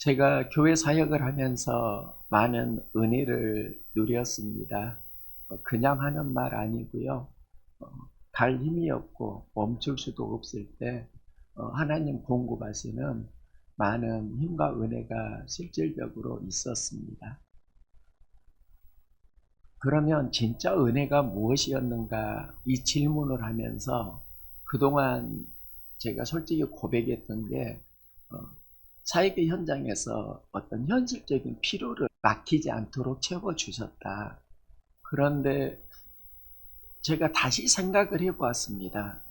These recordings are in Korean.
제가 교회 사역을 하면서 많은 은혜를 누렸습니다. 그냥 하는 말 아니고요. 어, 갈 힘이 없고 멈출 수도 없을 때 하나님 공급하시는 많은 힘과 은혜가 실질적으로 있었습니다. 그러면 진짜 은혜가 무엇이었는가 이 질문을 하면서 그동안 제가 솔직히 고백했던 게 어, 사역의 현장에서 어떤 현실적인 필요를 막히지 않도록 채워주셨다. 그런데 제가 다시 생각을 해보았습니다.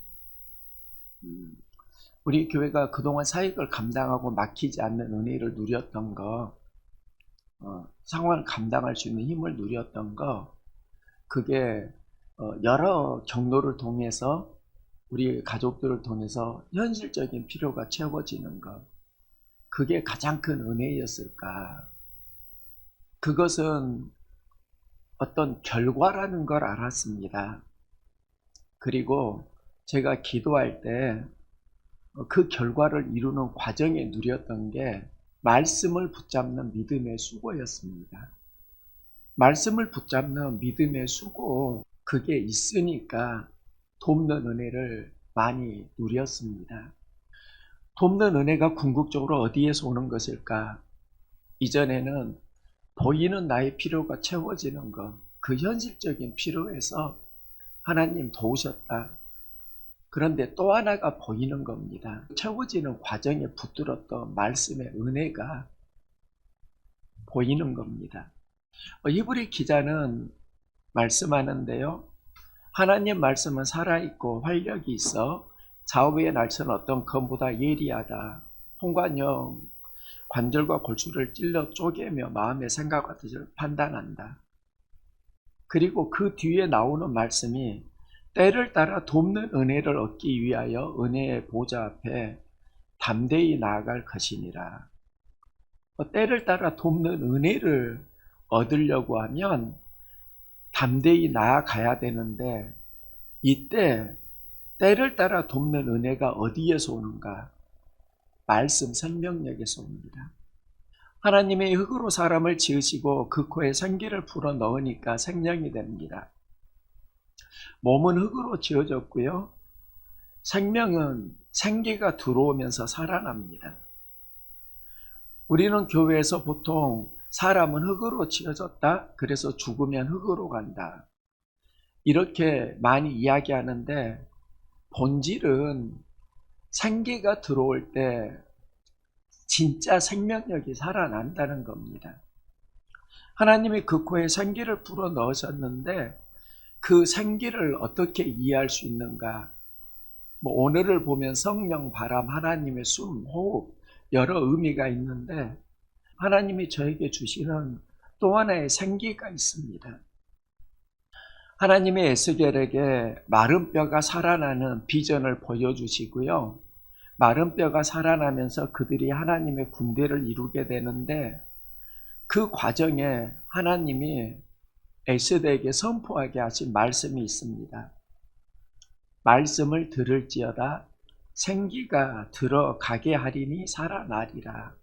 우리 교회가 그동안 사역을 감당하고 막히지 않는 은혜를 누렸던 거, 상황을 감당할 수 있는 힘을 누렸던 거, 그게 여러 경로를 통해서 우리 가족들을 통해서 현실적인 필요가 채워지는 것, 그게 가장 큰 은혜였을까? 그것은 어떤 결과라는 걸 알았습니다. 그리고 제가 기도할 때 그 결과를 이루는 과정에 누렸던 게 말씀을 붙잡는 믿음의 수고였습니다. 말씀을 붙잡는 믿음의 수고, 그게 있으니까 돕는 은혜를 많이 누렸습니다. 돕는 은혜가 궁극적으로 어디에서 오는 것일까? 이전에는 보이는 나의 필요가 채워지는 것, 그 현실적인 필요에서 하나님 도우셨다. 그런데 또 하나가 보이는 겁니다. 채워지는 과정에 붙들었던 말씀의 은혜가 보이는 겁니다. 히브리 기자는 말씀하는데요. 하나님 말씀은 살아있고 활력이 있어 좌우의 날선 어떤 검보다 예리하다. 홍관형 관절과 골수를 찔러 쪼개며 마음의 생각과 뜻을 판단한다. 그리고 그 뒤에 나오는 말씀이 때를 따라 돕는 은혜를 얻기 위하여 은혜의 보좌 앞에 담대히 나아갈 것이니라. 때를 따라 돕는 은혜를 얻으려고 하면 담대히 나아가야 되는데, 이때 때를 따라 돕는 은혜가 어디에서 오는가? 말씀 생명력에서 옵니다. 하나님의 흙으로 사람을 지으시고 그 코에 생기를 불어 넣으니까 생명이 됩니다. 몸은 흙으로 지어졌고요. 생명은 생기가 들어오면서 살아납니다. 우리는 교회에서 보통 사람은 흙으로 지어졌다. 그래서 죽으면 흙으로 간다. 이렇게 많이 이야기하는데 본질은 생기가 들어올 때 진짜 생명력이 살아난다는 겁니다. 하나님이 그 코에 생기를 불어 넣으셨는데 그 생기를 어떻게 이해할 수 있는가? 오늘을 보면 성령, 바람, 하나님의 숨, 호흡 여러 의미가 있는데 하나님이 저에게 주시는 또 하나의 생기가 있습니다. 하나님의 에스겔에게 마른 뼈가 살아나는 비전을 보여주시고요. 마른 뼈가 살아나면서 그들이 하나님의 군대를 이루게 되는데 그 과정에 하나님이 에스겔에게 선포하게 하신 말씀이 있습니다. 말씀을 들을지어다 생기가 들어가게 하리니 살아나리라.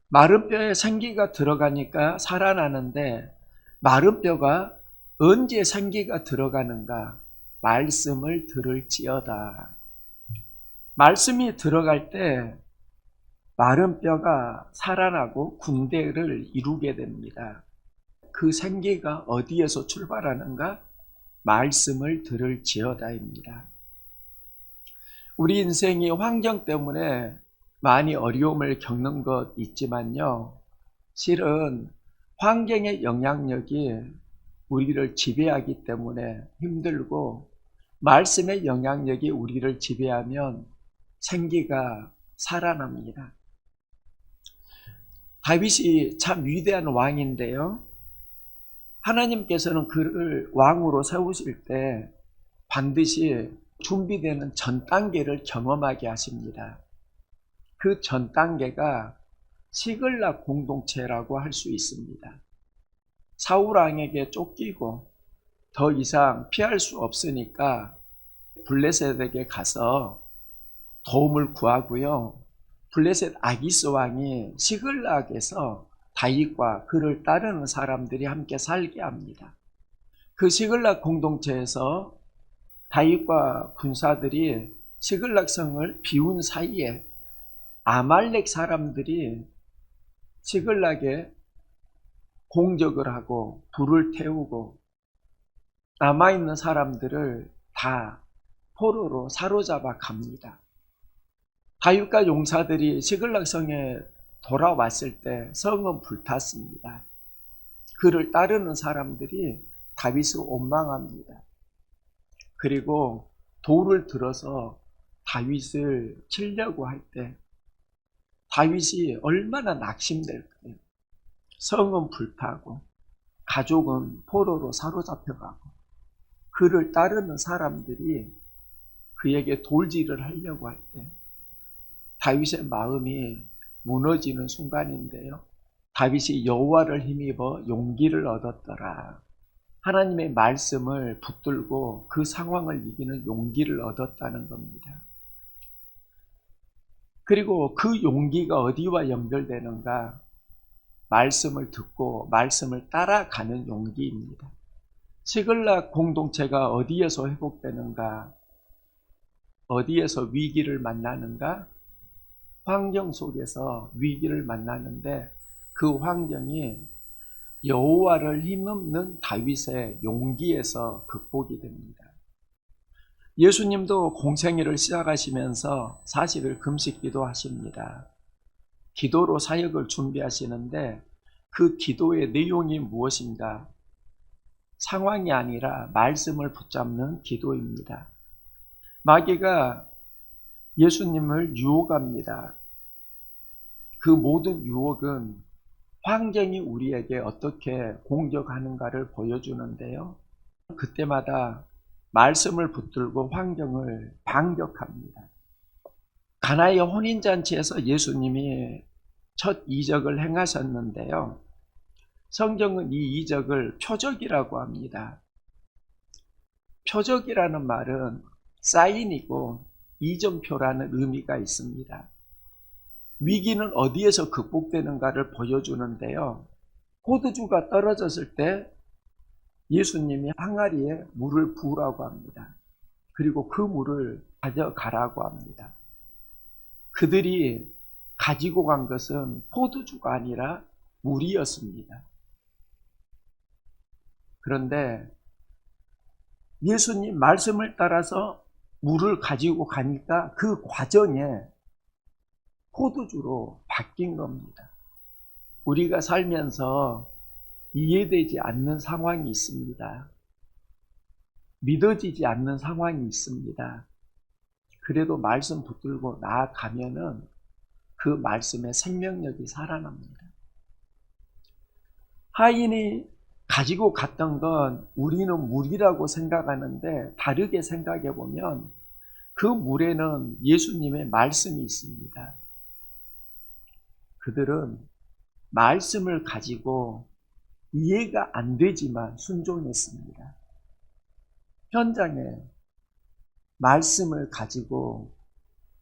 마른 뼈에 생기가 들어가니까 살아나는데 마른 뼈가 언제 생기가 들어가는가? 말씀을 들을지어다. 말씀이 들어갈 때 마른 뼈가 살아나고 군대를 이루게 됩니다. 그 생기가 어디에서 출발하는가? 말씀을 들을지어다입니다. 우리 인생이 환경 때문에 많이 어려움을 겪는 것 있지만요. 실은 환경의 영향력이 우리를 지배하기 때문에 힘들고 말씀의 영향력이 우리를 지배하면 생기가 살아납니다. 다윗이 참 위대한 왕인데요. 하나님께서는 그를 왕으로 세우실 때 반드시 준비되는 전 단계를 경험하게 하십니다. 그 전 단계가 시글락 공동체라고 할 수 있습니다. 사울 왕에게 쫓기고 더 이상 피할 수 없으니까 블레셋에게 가서 도움을 구하고요. 블레셋 아기스 왕이 시글락에서 다윗과 그를 따르는 사람들이 함께 살게 합니다. 그 시글락 공동체에서 다윗과 군사들이 시글락 성을 비운 사이에 아말렉 사람들이 시글락에 공격을 하고 불을 태우고 남아있는 사람들을 다 포로로 사로잡아 갑니다. 다윗과 용사들이 시글락 성에 돌아왔을 때 성은 불탔습니다. 그를 따르는 사람들이 다윗을 원망합니다. 그리고 돌을 들어서 다윗을 치려고 할 때 다윗이 얼마나 낙심될까요? 성은 불타고 가족은 포로로 사로잡혀가고 그를 따르는 사람들이 그에게 돌질을 하려고 할 때 다윗의 마음이 무너지는 순간인데요. 다윗이 여호와를 힘입어 용기를 얻었더라. 하나님의 말씀을 붙들고 그 상황을 이기는 용기를 얻었다는 겁니다. 그리고 그 용기가 어디와 연결되는가? 말씀을 듣고 말씀을 따라가는 용기입니다. 시글락 공동체가 어디에서 회복되는가? 어디에서 위기를 만나는가? 환경 속에서 위기를 만나는데 그 환경이 여호와를 힘없는 다윗의 용기에서 극복이 됩니다. 예수님도 공생애를 시작하시면서 40일 금식기도 하십니다. 기도로 사역을 준비하시는데 그 기도의 내용이 무엇인가? 상황이 아니라 말씀을 붙잡는 기도입니다. 마귀가 예수님을 유혹합니다. 그 모든 유혹은 환경이 우리에게 어떻게 공격하는가를 보여주는데요. 그때마다 말씀을 붙들고 환경을 반격합니다. 가나의 혼인잔치에서 예수님이 첫 이적을 행하셨는데요. 성경은 이 이적을 표적이라고 합니다. 표적이라는 말은 사인이고 이정표라는 의미가 있습니다. 위기는 어디에서 극복되는가를 보여주는데요. 포도주가 떨어졌을 때 예수님이 항아리에 물을 부으라고 합니다. 그리고 그 물을 가져가라고 합니다. 그들이 가지고 간 것은 포도주가 아니라 물이었습니다. 그런데 예수님 말씀을 따라서 물을 가지고 가니까 그 과정에 포도주로 바뀐 겁니다. 우리가 살면서 이해되지 않는 상황이 있습니다. 믿어지지 않는 상황이 있습니다. 그래도 말씀 붙들고 나아가면은 그 말씀의 생명력이 살아납니다. 하인이 가지고 갔던 건 우리는 물이라고 생각하는데 다르게 생각해 보면 그 물에는 예수님의 말씀이 있습니다. 그들은 말씀을 가지고 이해가 안 되지만 순종했습니다. 현장에 말씀을 가지고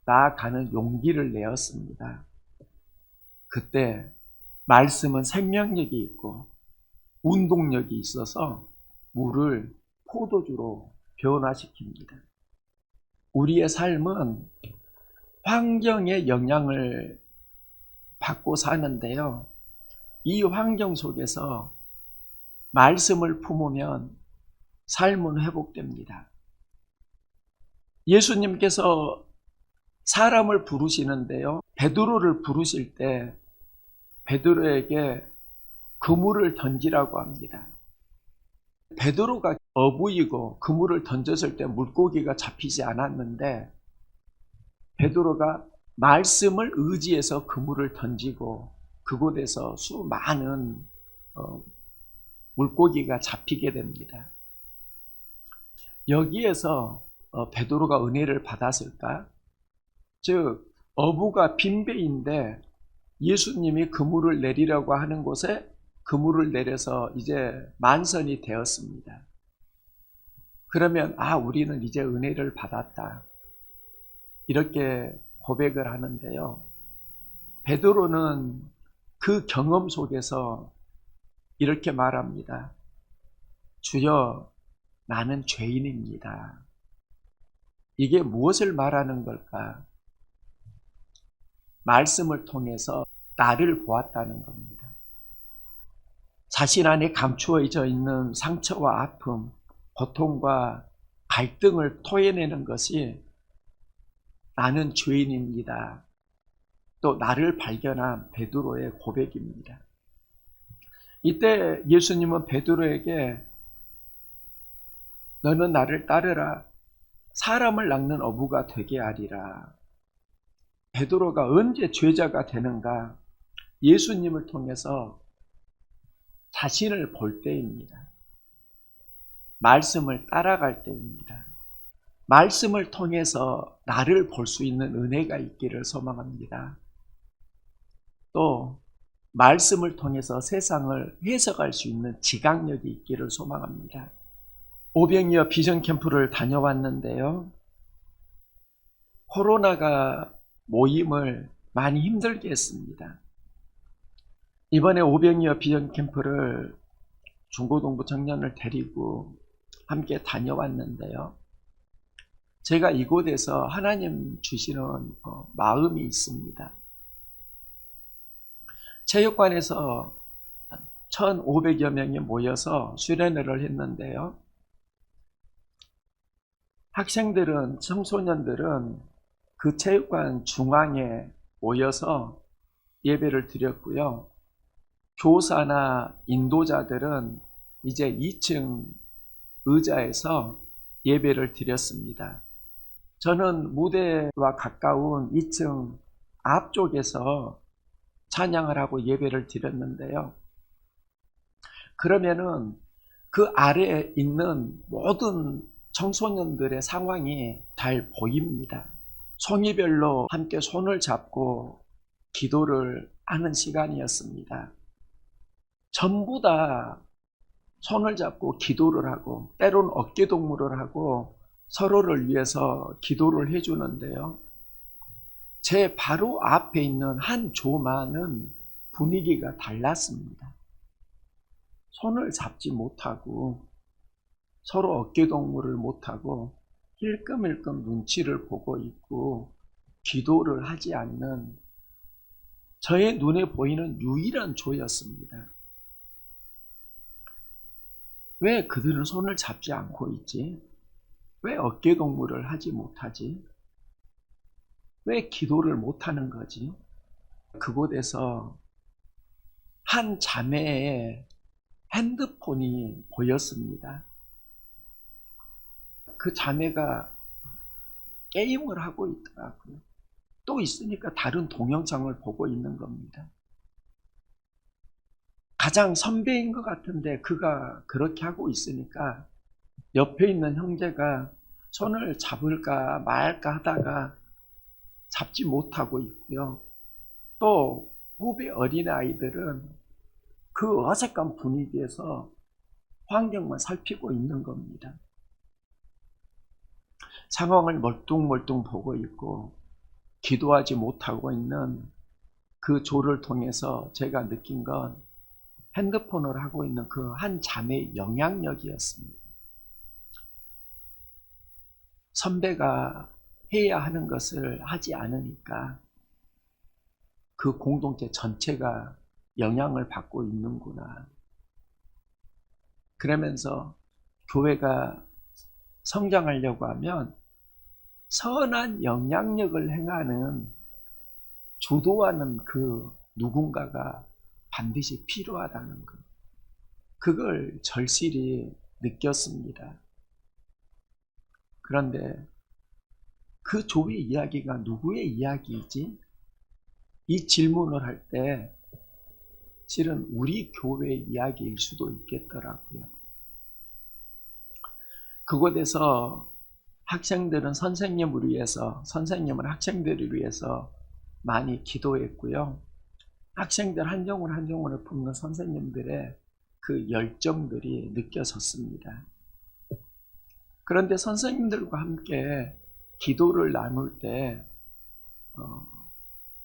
나아가는 용기를 내었습니다. 그때 말씀은 생명력이 있고 운동력이 있어서 물을 포도주로 변화시킵니다. 우리의 삶은 환경의 영향을 받고 사는데요. 이 환경 속에서 말씀을 품으면 삶은 회복됩니다. 예수님께서 사람을 부르시는데요. 베드로를 부르실 때 베드로에게 그물을 던지라고 합니다. 베드로가 어부이고 그물을 던졌을 때 물고기가 잡히지 않았는데 베드로가 말씀을 의지해서 그물을 던지고 그곳에서 수많은 물고기가 잡히게 됩니다. 여기에서 베드로가 은혜를 받았을까? 즉 어부가 빈배인데 예수님이 그물을 내리라고 하는 곳에 그물을 내려서 이제 만선이 되었습니다. 그러면 우리는 이제 은혜를 받았다 이렇게 고백을 하는데요. 베드로는 그 경험 속에서 이렇게 말합니다. 주여, 나는 죄인입니다. 이게 무엇을 말하는 걸까? 말씀을 통해서 나를 보았다는 겁니다. 자신 안에 감추어져 있는 상처와 아픔, 고통과 갈등을 토해내는 것이 나는 죄인입니다. 또 나를 발견한 베드로의 고백입니다. 이때 예수님은 베드로에게 너는 나를 따르라. 사람을 낚는 어부가 되게 하리라. 베드로가 언제 죄자가 되는가? 예수님을 통해서 자신을 볼 때입니다. 말씀을 따라갈 때입니다. 말씀을 통해서 나를 볼 수 있는 은혜가 있기를 소망합니다. 또 말씀을 통해서 세상을 해석할 수 있는 지각력이 있기를 소망합니다. 오병이어 비전 캠프를 다녀왔는데요. 코로나가 모임을 많이 힘들게 했습니다. 이번에 오병이어 비전 캠프를 중고등부 청년을 데리고 함께 다녀왔는데요. 제가 이곳에서 하나님 주시는 마음이 있습니다. 체육관에서 1,500여 명이 모여서 수련회를 했는데요. 학생들은, 청소년들은 그 체육관 중앙에 모여서 예배를 드렸고요. 교사나 인도자들은 이제 2층 의자에서 예배를 드렸습니다. 저는 무대와 가까운 2층 앞쪽에서 찬양을 하고 예배를 드렸는데요. 그러면은 그 아래에 있는 모든 청소년들의 상황이 잘 보입니다. 송이별로 함께 손을 잡고 기도를 하는 시간이었습니다. 전부 다 손을 잡고 기도를 하고 때로는 어깨동무를 하고 서로를 위해서 기도를 해주는데요. 제 바로 앞에 있는 한 조만은 분위기가 달랐습니다. 손을 잡지 못하고 서로 어깨동무를 못하고 힐끔힐끔 눈치를 보고 있고 기도를 하지 않는 저의 눈에 보이는 유일한 조였습니다. 왜 그들은 손을 잡지 않고 있지? 왜 어깨동무를 하지 못하지? 왜 기도를 못하는 거지? 그곳에서 한 자매의 핸드폰이 보였습니다. 그 자매가 게임을 하고 있더라고요. 또 있으니까 다른 동영상을 보고 있는 겁니다. 가장 선배인 것 같은데 그가 그렇게 하고 있으니까 옆에 있는 형제가 손을 잡을까 말까 하다가 잡지 못하고 있고요. 또 후배 어린아이들은 그 어색한 분위기에서 환경만 살피고 있는 겁니다. 상황을 멀뚱멀뚱 보고 있고 기도하지 못하고 있는 그 조를 통해서 제가 느낀 건 핸드폰을 하고 있는 그 한 자매의 영향력이었습니다. 선배가 해야 하는 것을 하지 않으니까 그 공동체 전체가 영향을 받고 있는구나. 그러면서 교회가 성장하려고 하면 선한 영향력을 행하는 주도하는 그 누군가가 반드시 필요하다는 것. 그걸 절실히 느꼈습니다. 그런데 그 조의 이야기가 누구의 이야기이지? 이 질문을 할 때 실은 우리 교회의 이야기일 수도 있겠더라고요. 그곳에서 학생들은 선생님을 위해서, 선생님은 학생들을 위해서 많이 기도했고요. 학생들 한 영혼 한 영혼을 품는 선생님들의 그 열정들이 느껴졌습니다. 그런데 선생님들과 함께 기도를 나눌 때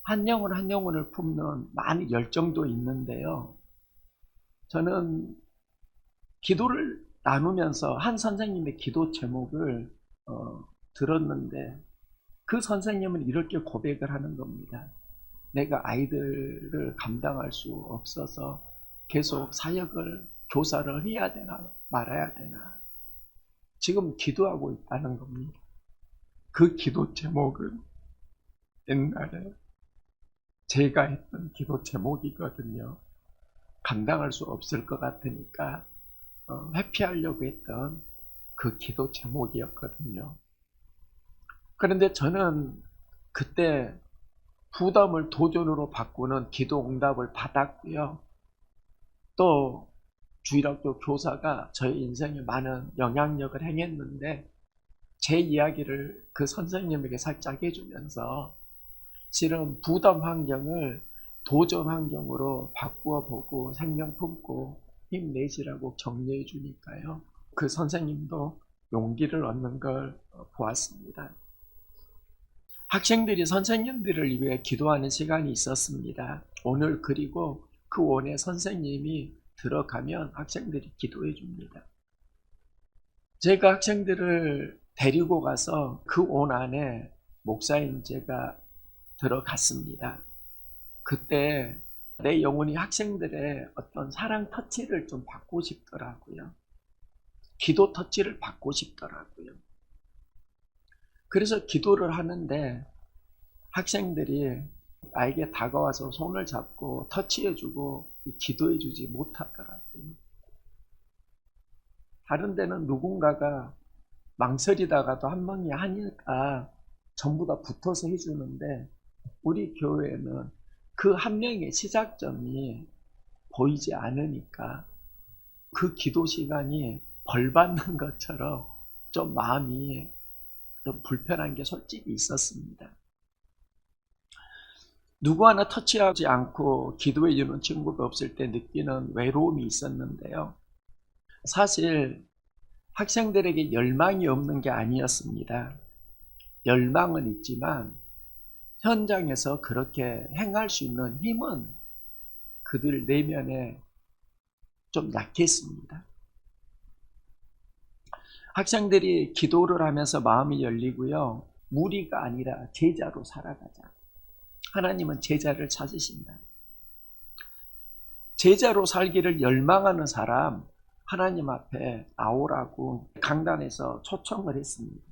한 영혼 한 영혼을 품는 많은 열정도 있는데요. 저는 기도를 나누면서 한 선생님의 기도 제목을 들었는데 그 선생님은 이렇게 고백을 하는 겁니다. 내가 아이들을 감당할 수 없어서 계속 사역을, 교사를 해야 되나 말아야 되나 지금 기도하고 있다는 겁니다. 그 기도 제목은 옛날에 제가 했던 기도 제목이거든요. 감당할 수 없을 것 같으니까 회피하려고 했던 그 기도 제목이었거든요. 그런데 저는 그때 부담을 도전으로 바꾸는 기도 응답을 받았고요. 또 주일학교 교사가 저의 인생에 많은 영향력을 행했는데 제 이야기를 그 선생님에게 살짝 해주면서 실은 부담 환경을 도전 환경으로 바꾸어 보고 생명 품고 힘내시라고 격려해 주니까요. 그 선생님도 용기를 얻는 걸 보았습니다. 학생들이 선생님들을 위해 기도하는 시간이 있었습니다. 오늘 그리고 그 원에 선생님이 들어가면 학생들이 기도해 줍니다. 제가 학생들을 데리고 가서 그 원 안에 목사인 제가 들어갔습니다. 그때 내 영혼이 학생들의 어떤 사랑 터치를 좀 받고 싶더라고요. 기도 터치를 받고 싶더라고요. 그래서 기도를 하는데 학생들이 나에게 다가와서 손을 잡고 터치해주고 기도해주지 못하더라고요. 다른 데는 누군가가 망설이다가도 한 명이 하니까 전부 다 붙어서 해주는데 우리 교회는 그 한 명의 시작점이 보이지 않으니까 그 기도 시간이 벌 받는 것처럼 좀 마음이 좀 불편한 게 솔직히 있었습니다. 누구 하나 터치하지 않고 기도해 주는 친구가 없을 때 느끼는 외로움이 있었는데요. 사실 학생들에게 열망이 없는 게 아니었습니다. 열망은 있지만 현장에서 그렇게 행할 수 있는 힘은 그들 내면에 좀 약했습니다. 학생들이 기도를 하면서 마음이 열리고요. 무리가 아니라 제자로 살아가자. 하나님은 제자를 찾으신다. 제자로 살기를 열망하는 사람 하나님 앞에 나오라고 강단에서 초청을 했습니다.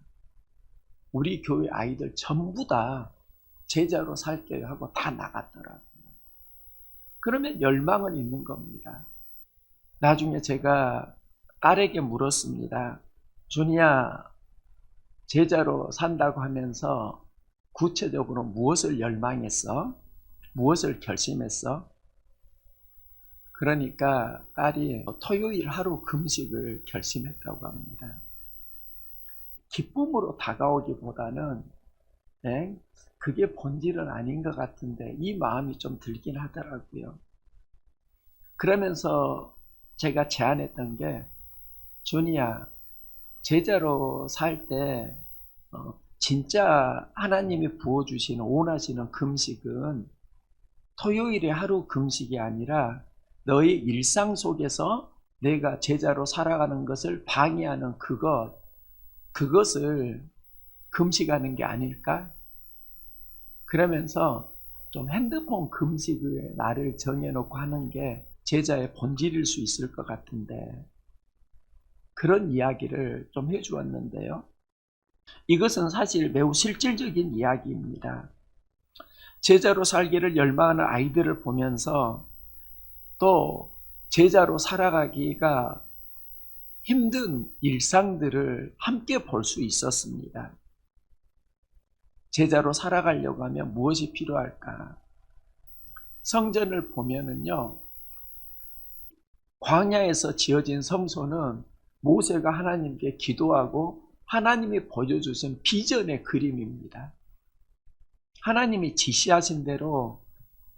우리 교회 아이들 전부 다 제자로 살게요 하고 다 나갔더라고요. 그러면 열망은 있는 겁니다. 나중에 제가 딸에게 물었습니다. 준이야, 제자로 산다고 하면서 구체적으로 무엇을 열망했어? 무엇을 결심했어? 그러니까 딸이 토요일 하루 금식을 결심했다고 합니다. 기쁨으로 다가오기보다는 그게 본질은 아닌 것 같은데 이 마음이 좀 들긴 하더라고요. 그러면서 제가 제안했던 게 준이야, 제자로 살 때 진짜 하나님이 부어주시는 원하시는 금식은 토요일에 하루 금식이 아니라 너의 일상 속에서 내가 제자로 살아가는 것을 방해하는 그것을 금식하는 게 아닐까? 그러면서 좀 핸드폰 금식의 날을 정해놓고 하는 게 제자의 본질일 수 있을 것 같은데 그런 이야기를 좀 해주었는데요. 이것은 사실 매우 실질적인 이야기입니다. 제자로 살기를 열망하는 아이들을 보면서 또 제자로 살아가기가 힘든 일상들을 함께 볼 수 있었습니다. 제자로 살아가려고 하면 무엇이 필요할까? 성전을 보면은요, 광야에서 지어진 성소는 모세가 하나님께 기도하고 하나님이 보여주신 비전의 그림입니다. 하나님이 지시하신 대로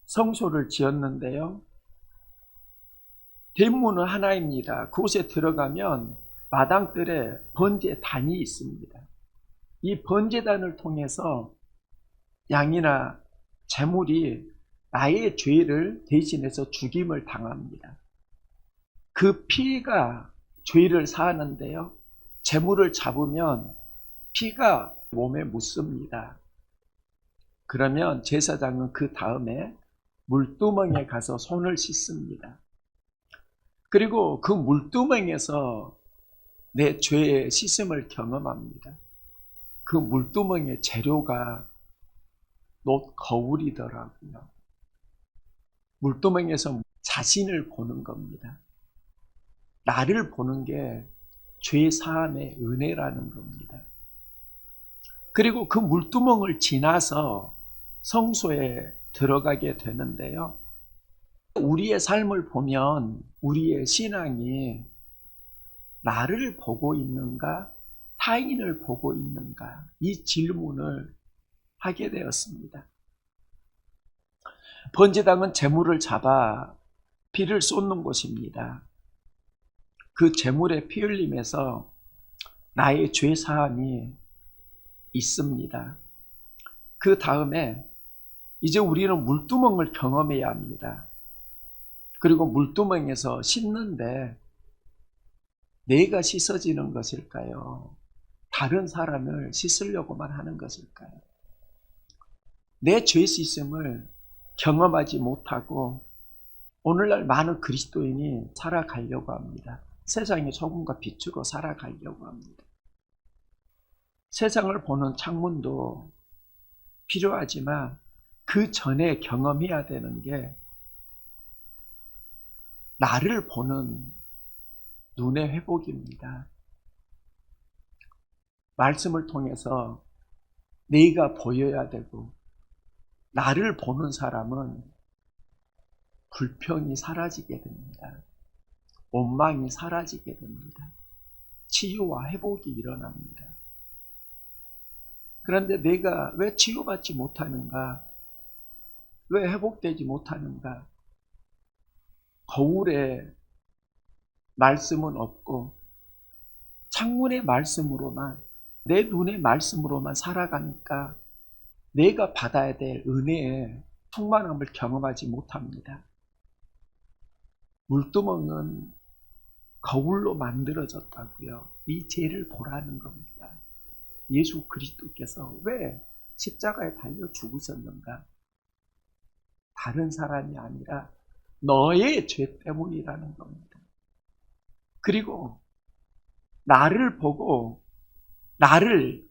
성소를 지었는데요. 대문은 하나입니다. 그곳에 들어가면 마당들에 번제단이 있습니다. 이 번제단을 통해서 양이나 재물이 나의 죄를 대신해서 죽임을 당합니다. 그 피가 죄를 사하는데요. 재물을 잡으면 피가 몸에 묻습니다. 그러면 제사장은 그 다음에 물두멍에 가서 손을 씻습니다. 그리고 그 물두멍에서 내 죄의 씻음을 경험합니다. 그 물두멍의 재료가 놋 거울이더라고요. 물두멍에서 자신을 보는 겁니다. 나를 보는 게 죄 사함의 은혜라는 겁니다. 그리고 그 물두멍을 지나서 성소에 들어가게 되는데요. 우리의 삶을 보면 우리의 신앙이 나를 보고 있는가, 타인을 보고 있는가, 이 질문을 하게 되었습니다. 번제당은 제물을 잡아 피를 쏟는 곳입니다. 그 제물의 피 흘림에서 나의 죄 사함이 있습니다. 그 다음에 이제 우리는 물두멍을 경험해야 합니다. 그리고 물두멍에서 씻는데 내가 씻어지는 것일까요? 다른 사람을 씻으려고만 하는 것일까요? 내 죄 씻음을 경험하지 못하고 오늘날 많은 그리스도인이 살아가려고 합니다. 세상의 소금과 빛으로 살아가려고 합니다. 세상을 보는 창문도 필요하지만 그 전에 경험해야 되는 게 나를 보는 눈의 회복입니다. 말씀을 통해서 내가 보여야 되고 나를 보는 사람은 불평이 사라지게 됩니다. 원망이 사라지게 됩니다. 치유와 회복이 일어납니다. 그런데 내가 왜 치유받지 못하는가? 왜 회복되지 못하는가? 거울에 말씀은 없고 창문의 말씀으로만, 내 눈의 말씀으로만 살아가니까 내가 받아야 될 은혜의 충만함을 경험하지 못합니다. 물두멍은 거울로 만들어졌다고요. 이 죄를 보라는 겁니다. 예수 그리스도께서 왜 십자가에 달려 죽으셨는가? 다른 사람이 아니라 너의 죄 때문이라는 겁니다. 그리고 나를 보고 나를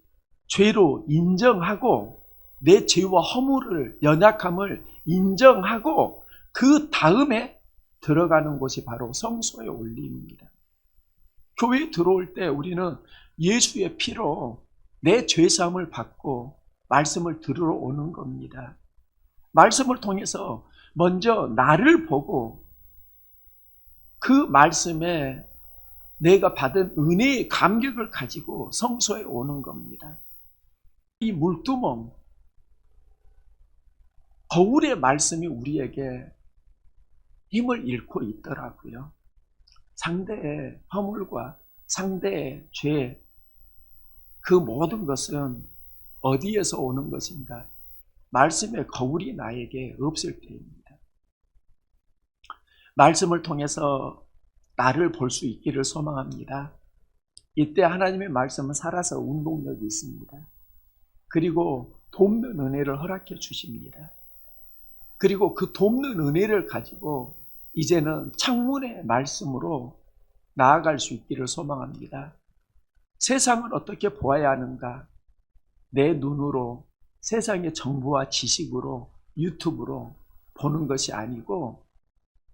죄로 인정하고 내 죄와 허물을, 연약함을 인정하고 그 다음에 들어가는 곳이 바로 성소의 올림입니다. 교회에 들어올 때 우리는 예수의 피로 내 죄사함을 받고 말씀을 들으러 오는 겁니다. 말씀을 통해서 먼저 나를 보고 그 말씀에 내가 받은 은혜의 감격을 가지고 성소에 오는 겁니다. 이 물두멍, 거울의 말씀이 우리에게 힘을 잃고 있더라고요. 상대의 허물과 상대의 죄, 그 모든 것은 어디에서 오는 것인가? 말씀의 거울이 나에게 없을 때입니다. 말씀을 통해서 나를 볼 수 있기를 소망합니다. 이때 하나님의 말씀은 살아서 운동력이 있습니다. 그리고 돕는 은혜를 허락해 주십니다. 그리고 그 돕는 은혜를 가지고 이제는 창문의 말씀으로 나아갈 수 있기를 소망합니다. 세상을 어떻게 보아야 하는가? 내 눈으로 세상의 정보와 지식으로 유튜브로 보는 것이 아니고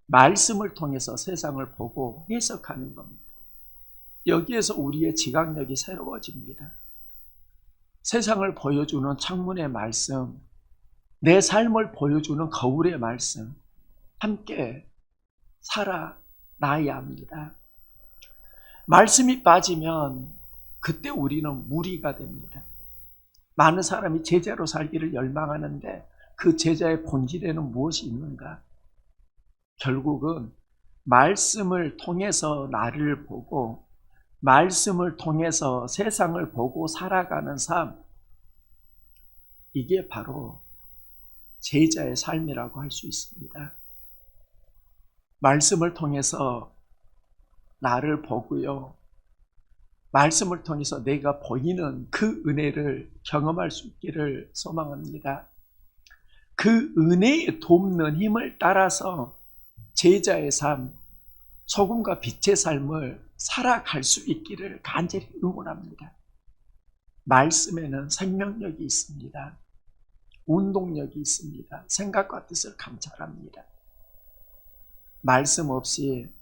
말씀을 통해서 세상을 보고 해석하는 겁니다. 여기에서 우리의 지각력이 새로워집니다. 세상을 보여주는 창문의 말씀, 내 삶을 보여주는 거울의 말씀, 함께 살아나야 합니다. 말씀이 빠지면 그때 우리는 무리가 됩니다. 많은 사람이 제자로 살기를 열망하는데 그 제자의 본질에는 무엇이 있는가? 결국은 말씀을 통해서 나를 보고 말씀을 통해서 세상을 보고 살아가는 삶, 이게 바로 제자의 삶이라고 할 수 있습니다. 말씀을 통해서 나를 보고요. 말씀을 통해서 내가 보이는 그 은혜를 경험할 수 있기를 소망합니다. 그 은혜에 돕는 힘을 따라서 제자의 삶, 소금과 빛의 삶을 살아갈 수 있기를 간절히 응원합니다. 말씀에는 생명력이 있습니다. 운동력이 있습니다. 생각과 뜻을 감찰합니다. 말씀 없이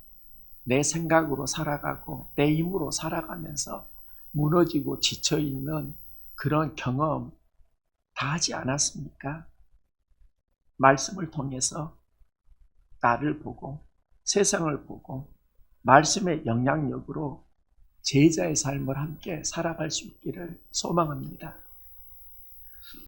내 생각으로 살아가고 내 힘으로 살아가면서 무너지고 지쳐있는 그런 경험 다 하지 않았습니까? 말씀을 통해서 나를 보고 세상을 보고 말씀의 영향력으로 제자의 삶을 함께 살아갈 수 있기를 소망합니다.